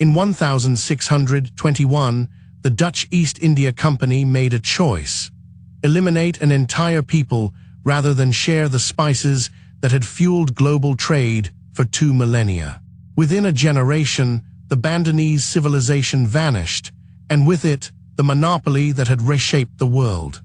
In 1621, the Dutch East India Company made a choice: eliminate an entire people rather than share the spices that had fueled global trade for 2 millennia. Within a generation, the Bandanese civilization vanished, and with it, the monopoly that had reshaped the world.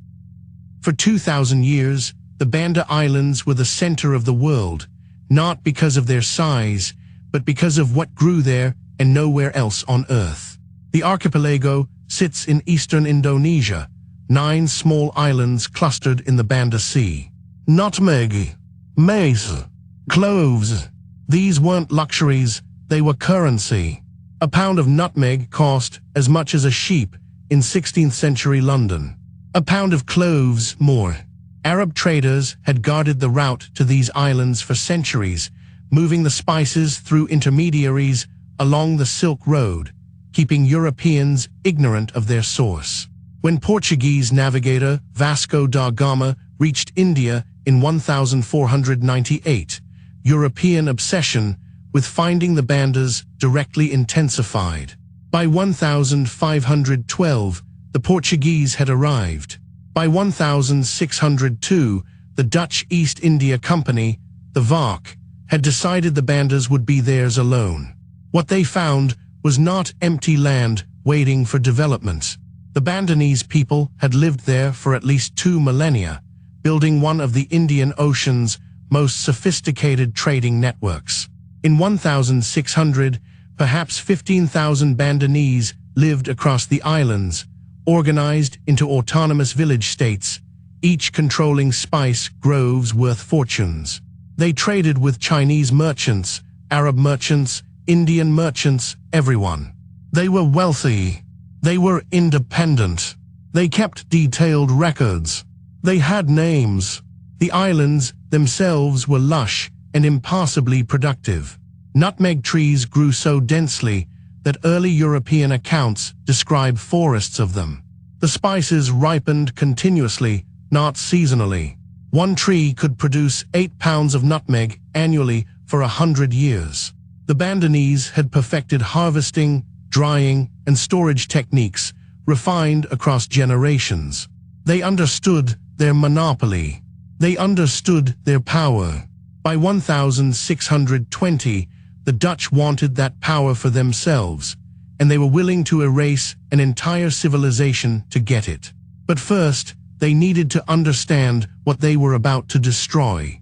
For 2,000 years, the Banda Islands were the center of the world, not because of their size, but because of what grew there and nowhere else on Earth. The archipelago sits in eastern Indonesia, 9 small islands clustered in the Banda Sea. Nutmeg, mace, cloves. These weren't luxuries, they were currency. A pound of nutmeg cost as much as a sheep in 16th century London. A pound of cloves more. Arab traders had guarded the route to these islands for centuries, moving the spices through intermediaries along the Silk Road, keeping Europeans ignorant of their source. When Portuguese navigator Vasco da Gama reached India in 1498, European obsession with finding the Bandas directly intensified. By 1512, the Portuguese had arrived. By 1602, the Dutch East India Company, the VARC, had decided the Bandas would be theirs alone. What they found was not empty land waiting for development. The Bandanese people had lived there for at least 2 millennia, building one of the Indian Ocean's most sophisticated trading networks. In 1600, perhaps 15,000 Bandanese lived across the islands, organized into autonomous village states, each controlling spice groves worth fortunes. They traded with Chinese merchants, Arab merchants, Indian merchants, everyone. They were wealthy. They were independent. They kept detailed records. They had names. The islands themselves were lush and impassably productive. Nutmeg trees grew so densely that early European accounts describe forests of them. The spices ripened continuously, not seasonally. One tree could produce 8 pounds of nutmeg annually for 100 years. The Bandanese had perfected harvesting, drying, and storage techniques refined across generations. They understood their monopoly. They understood their power. By 1620, the Dutch wanted that power for themselves, and they were willing to erase an entire civilization to get it. But first, they needed to understand what they were about to destroy.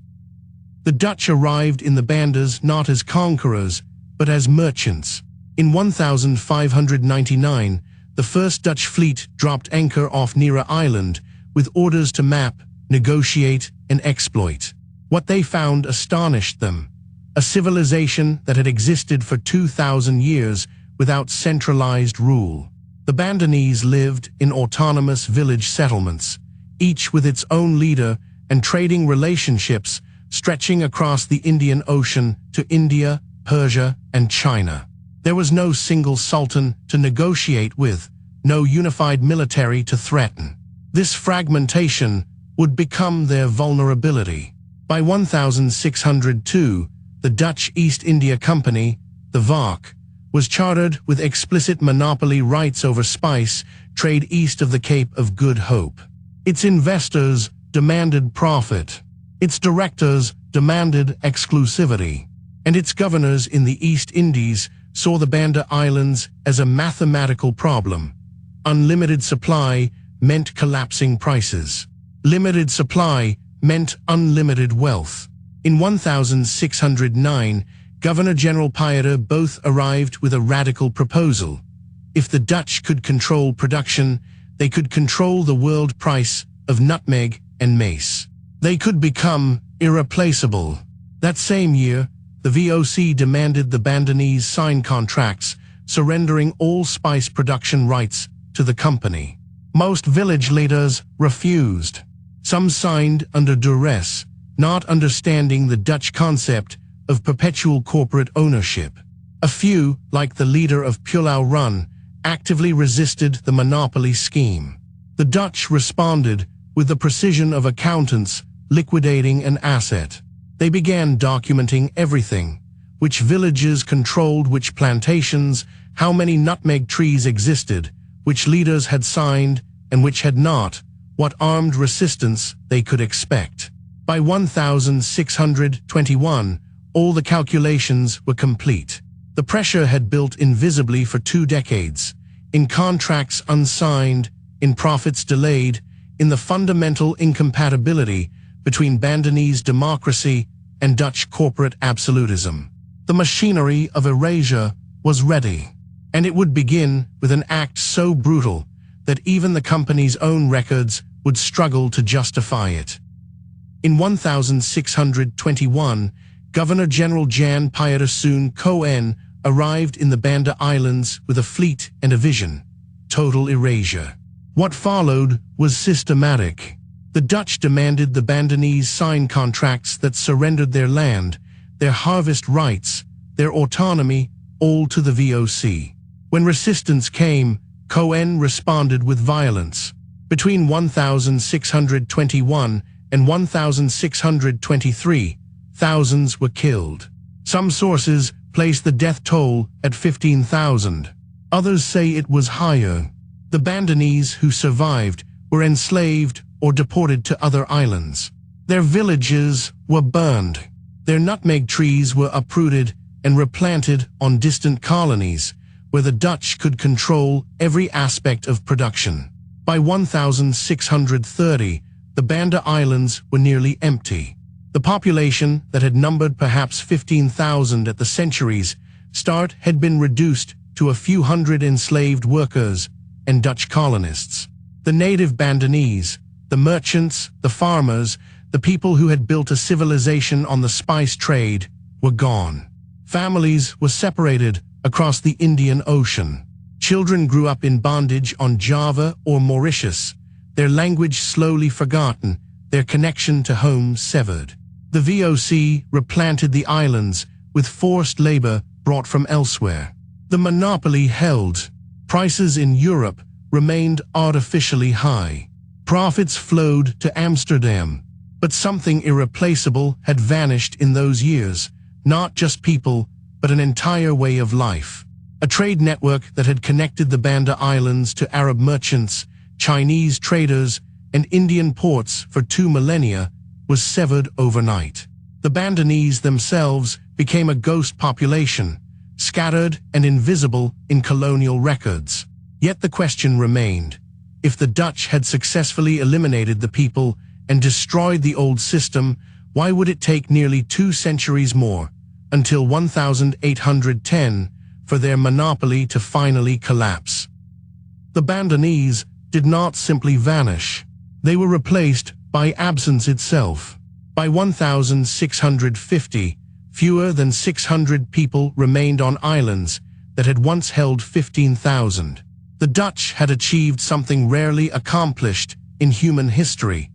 The Dutch arrived in the Bandas not as conquerors, but as merchants. In 1599, the first Dutch fleet dropped anchor off Neera Island with orders to map, negotiate, and exploit. What they found astonished them: a civilization that had existed for 2,000 years without centralized rule. The Bandanese lived in autonomous village settlements, each with its own leader and trading relationships stretching across the Indian Ocean to India, Persia, and China. There was no single sultan to negotiate with, no unified military to threaten. This fragmentation would become their vulnerability. By 1602, the Dutch East India Company, the VARC, was chartered with explicit monopoly rights over spice trade east of the Cape of Good Hope. Its investors demanded profit. Its directors demanded exclusivity. And its governors in the East Indies saw the Banda Islands as a mathematical problem. Unlimited supply meant collapsing prices. Limited supply meant unlimited wealth. In 1609, Governor-General Pieter both arrived with a radical proposal. If the Dutch could control production, they could control the world price of nutmeg and mace. They could become irreplaceable. That same year, the VOC demanded the Bandanese sign contracts, surrendering all spice production rights to the company. Most village leaders refused. Some signed under duress, not understanding the Dutch concept of perpetual corporate ownership. A few, like the leader of Pulau Run, actively resisted the monopoly scheme. The Dutch responded with the precision of accountants liquidating an asset. They began documenting everything: which villages controlled which plantations, how many nutmeg trees existed, which leaders had signed and which had not, what armed resistance they could expect. By 1621, all the calculations were complete. The pressure had built invisibly for 2 decades, in contracts unsigned, in profits delayed, in the fundamental incompatibility between Bandanese democracy and Dutch corporate absolutism. The machinery of erasure was ready, and it would begin with an act so brutal that even the company's own records would struggle to justify it. In 1621, Governor-General Jan Pietersoen Coen arrived in the Banda Islands with a fleet and a vision: total erasure. What followed was systematic. The Dutch demanded the Bandanese sign contracts that surrendered their land, their harvest rights, their autonomy, all to the VOC. When resistance came, Coen responded with violence. Between 1621 and 1623, thousands were killed. Some sources place the death toll at 15,000. Others say it was higher. The Bandanese who survived were enslaved or deported to other islands. Their villages were burned. Their nutmeg trees were uprooted and replanted on distant colonies, where the Dutch could control every aspect of production. By 1630, the Banda Islands were nearly empty. The population that had numbered perhaps 15,000 at the century's start had been reduced to a few hundred enslaved workers and Dutch colonists. The native Bandanese, the merchants, the farmers, the people who had built a civilization on the spice trade, were gone. Families were separated across the Indian Ocean. Children grew up in bondage on Java or Mauritius, their language slowly forgotten, their connection to home severed. The VOC replanted the islands with forced labor brought from elsewhere. The monopoly held. Prices in Europe remained artificially high. Profits flowed to Amsterdam. But something irreplaceable had vanished in those years, not just people, but an entire way of life. A trade network that had connected the Banda Islands to Arab merchants, Chinese traders, and Indian ports for 2 millennia was severed overnight. The Bandanese themselves became a ghost population, scattered and invisible in colonial records. Yet the question remained: if the Dutch had successfully eliminated the people and destroyed the old system, why would it take nearly 2 centuries more, until 1810, for their monopoly to finally collapse? The Bandanese did not simply vanish. They were replaced by absence itself. By 1650, fewer than 600 people remained on islands that had once held 15,000. The Dutch had achieved something rarely accomplished in human history: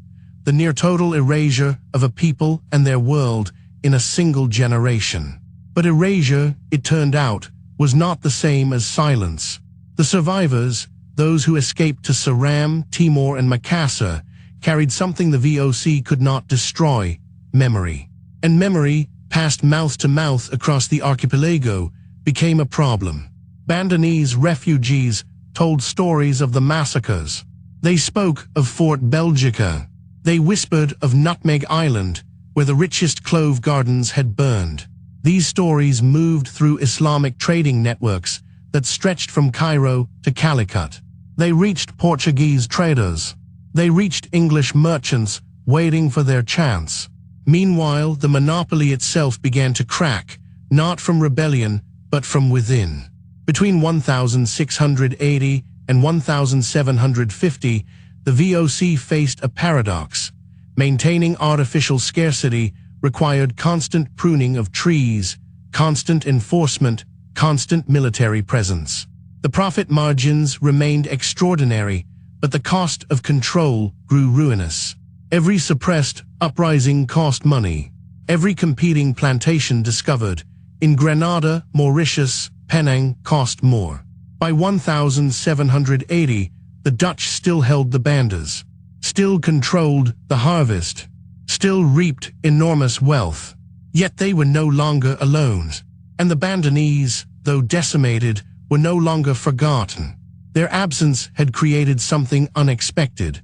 the near-total erasure of a people and their world in a single generation. But erasure, it turned out, was not the same as silence. The survivors, those who escaped to Ceram, Timor, and Makassar, carried something the VOC could not destroy: memory. And memory, passed mouth to mouth across the archipelago, became a problem. Bandanese refugees told stories of the massacres. They spoke of Fort Belgica. They whispered of Nutmeg Island, where the richest clove gardens had burned. These stories moved through Islamic trading networks that stretched from Cairo to Calicut. They reached Portuguese traders. They reached English merchants waiting for their chance. Meanwhile, the monopoly itself began to crack, not from rebellion, but from within. Between 1680 and 1750, the VOC faced a paradox. Maintaining artificial scarcity required constant pruning of trees, constant enforcement, constant military presence. The profit margins remained extraordinary, but the cost of control grew ruinous. Every suppressed uprising cost money. Every competing plantation discovered in Grenada, Mauritius, Penang cost more. By 1780, the Dutch still held the bandas, still controlled the harvest, still reaped enormous wealth. Yet they were no longer alone. And the Bandanese, though decimated, were no longer forgotten. Their absence had created something unexpected,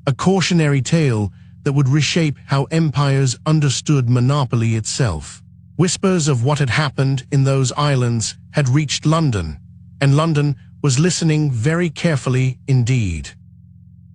a cautionary tale that would reshape how empires understood monopoly itself. Whispers of what had happened in those islands had reached London, and London was listening very carefully indeed.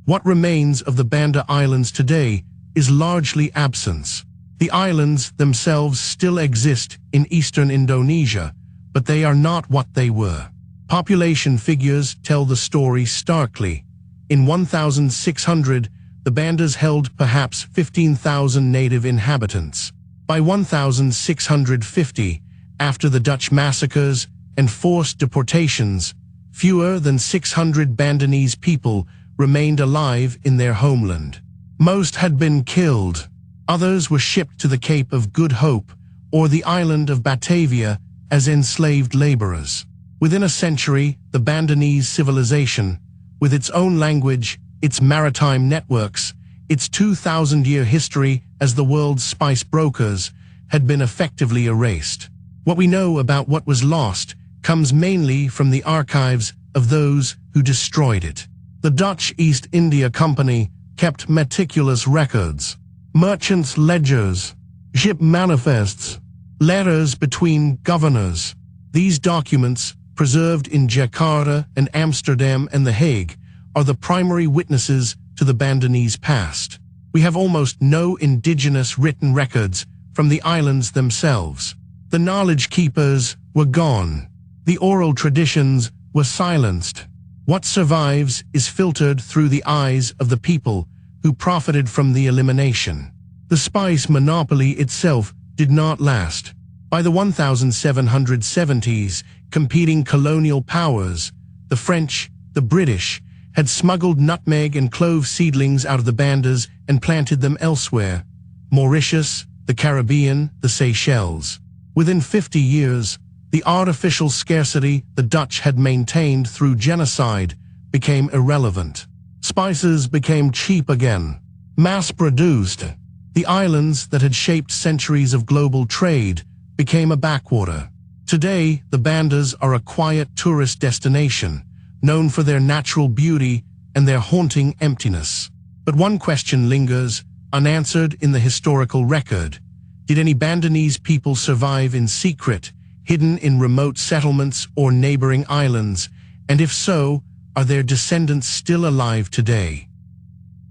What remains of the Banda Islands today is largely absence. The islands themselves still exist in eastern Indonesia, but they are not what they were. Population figures tell the story starkly. In 1600, the Bandas held perhaps 15,000 native inhabitants. By 1650, after the Dutch massacres and forced deportations, fewer than 600 Bandanese people remained alive in their homeland. Most had been killed. Others were shipped to the Cape of Good Hope or the island of Batavia as enslaved laborers. Within a century, the Bandanese civilization, with its own language, its maritime networks, its 2,000-year history as the world's spice brokers, had been effectively erased. What we know about what was lost comes mainly from the archives of those who destroyed it. The Dutch East India Company kept meticulous records, merchants' ledgers, ship manifests, letters between governors. These documents, preserved in Jakarta and Amsterdam and The Hague, are the primary witnesses to the Bandanese past. We have almost no indigenous written records from the islands themselves. The knowledge keepers were gone. The oral traditions were silenced. What survives is filtered through the eyes of the people who profited from the elimination. The spice monopoly itself did not last. By the 1770s, competing colonial powers, the French, the British, had smuggled nutmeg and clove seedlings out of the Bandas and planted them elsewhere: Mauritius, the Caribbean, the Seychelles. Within 50 years, the artificial scarcity the Dutch had maintained through genocide became irrelevant. Spices became cheap again, mass-produced. The islands that had shaped centuries of global trade became a backwater. Today, the Bandas are a quiet tourist destination, known for their natural beauty and their haunting emptiness. But one question lingers, unanswered in the historical record. Did any Bandanese people survive in secret, hidden in remote settlements or neighboring islands? And if so, are their descendants still alive today?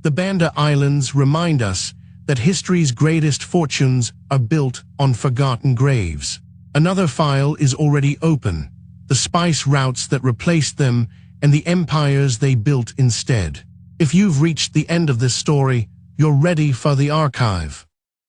The Banda Islands remind us that history's greatest fortunes are built on forgotten graves. Another file is already open: the spice routes that replaced them and the empires they built instead. If you've reached the end of this story, you're ready for the archive.